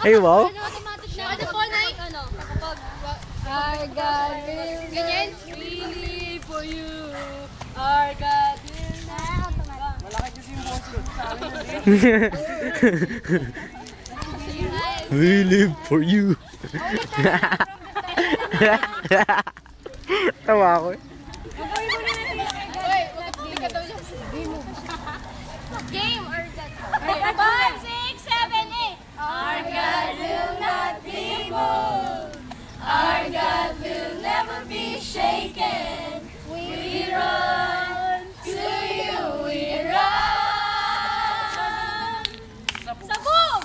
Ay, wow. Automatic na. Ano po, Nay? Kapag our God will ganyan. Really for you. Our God will not. Malaki kasi yung boses sa akin. We live for you. Tawa ako. Game or that? 5, 6, 7, 8. Our God will not be moved. Our God will never be shaken. We run to you. We run. Sabog!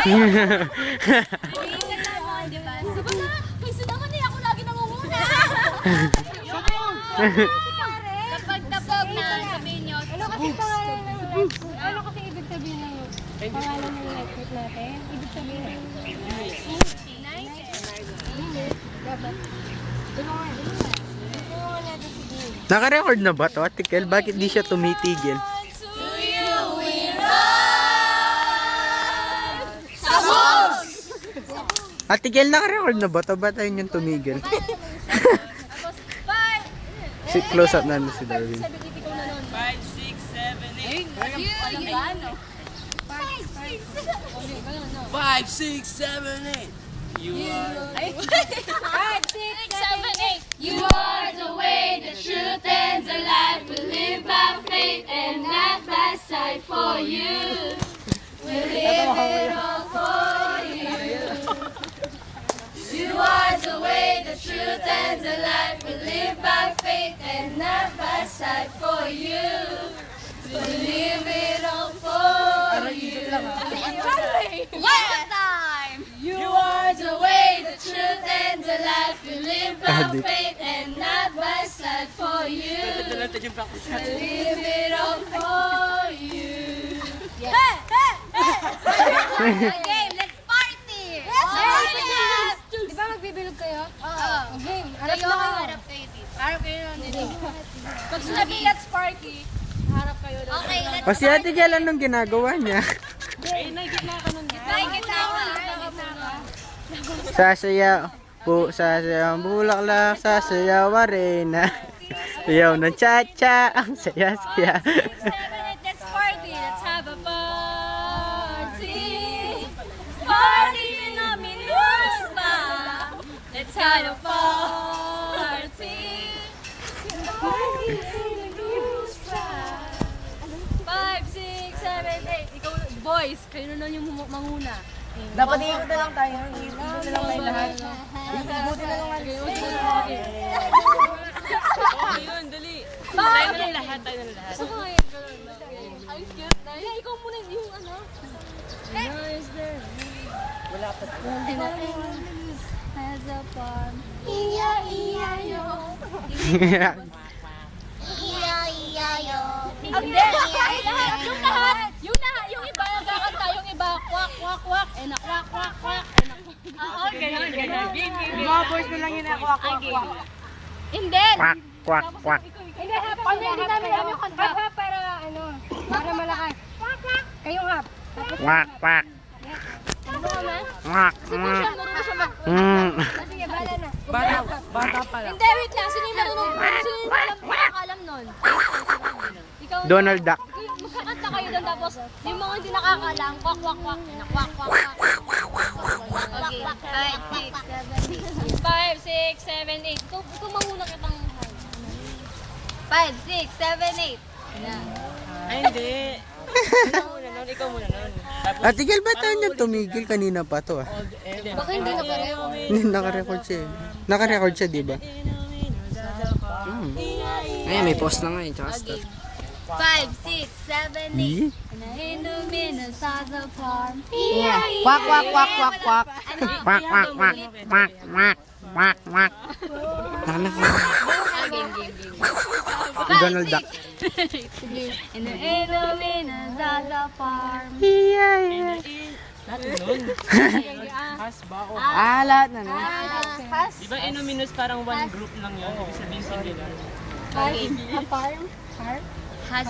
Iingat naman, di ba? Sabog na! Kasi naman eh, ako lagi nangunguna. Kapag tabog na, sabihin nyo, Ano kasi pangalan ng life group? Ano kasi ibig sabihin ng pangalan ng life group natin? Ibig sabihin. Dapat. Tulungan natin si Dave. Naka-record na ba to, Ate Kel? Bakit di siya tumitigil? to you we run. Sabog! Ate Kel, naka-record na ba to? Ba't tayo yung tumigil? Si close up namin si Darwin. 5, 6, 7, 8. You, ano? 5, 6, 7, 8. You are. 5, 6, 7, 8. You are the way, the truth, and the life. We live by faith and not by sight for you. We live it all for you. You are the way, the truth, and the life. We live by faith and not by sight for you. We live it all for you. One time! You are the way, the truth, and the life. We live by faith and not by sight for you. We live it all for you. Hey! Hey! Hey! Okay, let's party! Let's party! Di ba magbibilog kayo? Oo. Game. Harap na kayo. Harap kayo dito. Harap kayo dito. Pag sinabi let's party, harap kayo dito. Okay, let's O si Ate Kel, anong ginagawa niya? Nakikita ako. Sasaya po, sasaya ang bulaklak, sasaya warena. Sayaw ng cha-cha, ang saya-saya. 6, 7, 8, let's party. Let's have a party. Party namin ba? Let's have a party. Party namin ba? 5, 6, 7, 8. Ikaw, boys, kayo na lang yung manguna. Dapat iikot na lang tayo. Iikot na lang tayo lahat. Iikutin na lang natin. Okay yun, dali. Tayo na lang lahat, tayo na lang lahat. Ang cute na. Yeah, ikaw muna yung ano. Nice there. Wala pa. Has a farm. Iya-iya-yo. Iya-iya-yo. Yung lahat, yung iba nagkakanta, yung iba kwak, kwak, kwak, and a kwak, kwak, kwak, and a kwak. Ganun. Mga boys mo lang yun ako. Hindi. Kwak, kwak, kwak. Hindi, hap. Hindi namin alam yung kanta. Hap para ano, para malakas. Kayong hap. Kwak, kwak. Kwak, kwak. Sige, bala na. Bata pa lang. Hindi, wait lang. Sino yung nakakalam nun? Ikaw. Donald Duck. Magkakanta kayo doon tapos yung mga hindi nakakalam, kwak, kwak, kwak, and a kwak, kwak, kwak. Okay, 5, 6, 7, 8. Ikaw manguna kitang 5, 6, 7, 8. Ay, hindi. Ikaw muna nun. Tapos, Ate Kel, ba't tayo niyang tumigil? Kanina pa to ah. Baka hindi na pareho. Hindi, naka-record siya. Naka-record siya, di ba? Ay, may post na nga yun. Tsaka start. 5, 6, 7, 8. Di? Hinumina sa farm. Kwak, kwak, kwak, kwak, kwak. Kwak, kwak, kwak, kwak, kwak, kwak, kwak. Donald Duck. Hinumina sa farm. Lahat na no? di ba Inuminous parang one group lang yun? Ibig sabihin singular. A farm? Farm? Has.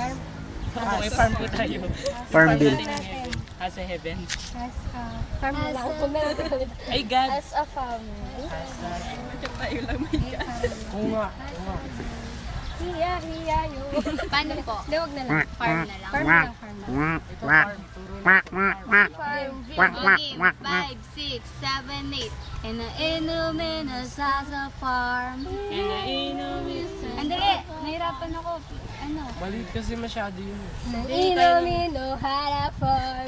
Okay, farm po tayo. Farm bill. As a heaven. As a farm na lang ako na. Ay, God. As a family. Oo nga. Hiya, hiya, yo. Paano po? Hindi, wag na lang. Farm na lang. Farm na lang, farm na lang. Quack, quack, quack, quack. Farm. Quack, quack, Okay, quack, 5, 6, 7, 8. And the Inuminas has a farm. Andali, nahirapan ako. Ano? Maliit kasi masyado yun. Inomino had a farm.